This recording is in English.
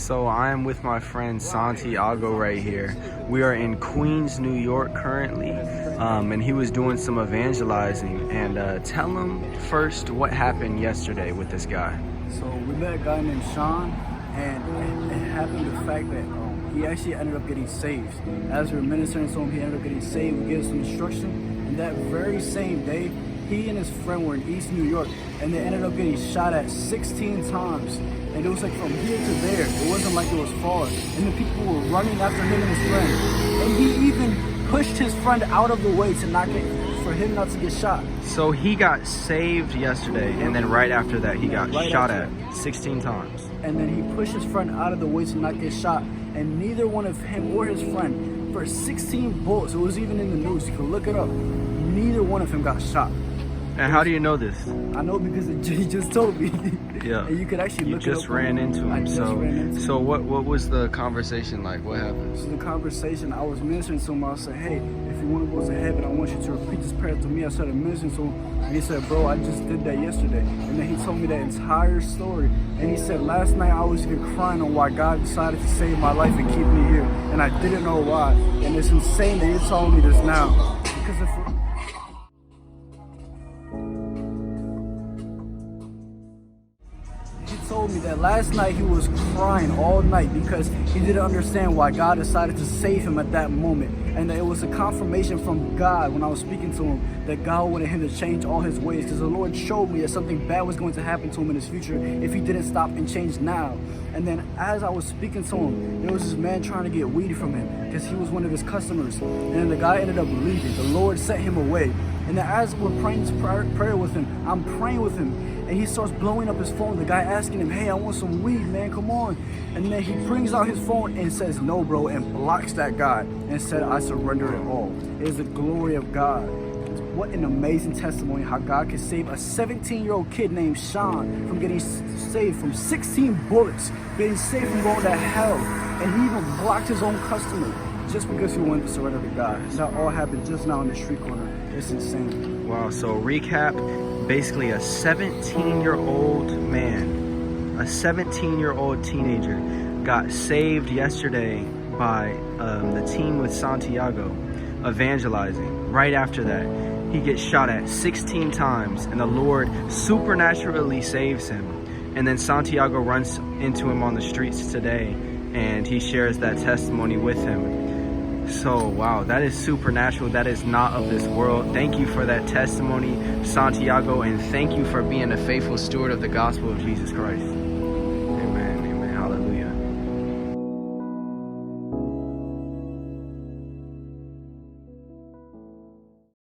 So I am with my friend Santiago right here. We are in Queens, New York currently, and he was doing some evangelizing. And tell him first what happened yesterday with this guy. So we met a guy named Sean, and it happened the fact that he actually ended up getting saved. As we were ministering to him, he ended up getting saved. We gave him some instruction, and that very same day, he and his friend were in East New York, and they ended up getting shot at 16 times. And it was like from here to there. It wasn't like it was far. And the people were running after him and his friend. And he even pushed his friend out of the way for him not to get shot. So he got saved yesterday, and then right after that, he got shot at 16 times. And then he pushed his friend out of the way to not get shot. And neither one of him or his friend, for 16 bullets, it was even in the news, you can look it up, neither one of them got shot. And how do you know this? I know because he just told me. Yeah. And you could actually look it up. You just ran into him. So what was the conversation like? What happened? So the conversation, I was ministering to him. I said, hey, if you want to go to heaven, I want you to repeat this prayer to me. I started ministering to him. And he said, bro, I just did that yesterday. And then he told me that entire story. And he said, last night I was even crying on why God decided to save my life and keep me here. And I didn't know why. And it's insane that you're telling me this now. Because if told me that last night he was crying all night because he didn't understand why God decided to save him at that moment, and that it was a confirmation from God when I was speaking to him that God wanted him to change all his ways, because the Lord showed me that something bad was going to happen to him in his future if he didn't stop and change now. And then as I was speaking to him, there was this man trying to get weed from him because he was one of his customers, and then the guy ended up leaving. The Lord sent him away. And then as we're praying this prayer with him, I'm praying with him, and he starts blowing up his phone. The guy asking him, hey, I want some weed, man, come on. And then he brings out his phone and says, no, bro, and blocks that guy and said, I surrender it all. It is the glory of God. What an amazing testimony how God can save a 17-year-old kid named Sean from getting saved from 16 bullets, getting saved from going to hell. And he even blocked his own customer just because he wanted to surrender to God. And that all happened just now in the street corner. It's insane. Wow, so recap, basically a 17-year-old man, a 17-year-old teenager got saved yesterday by the team with Santiago evangelizing. Right after that, he gets shot at 16 times, and the Lord supernaturally saves him. And then Santiago runs into him on the streets today, and he shares that testimony with him. So, wow, that is supernatural. That is not of this world. Thank you for that testimony, Santiago, and thank you for being a faithful steward of the gospel of Jesus Christ. Amen.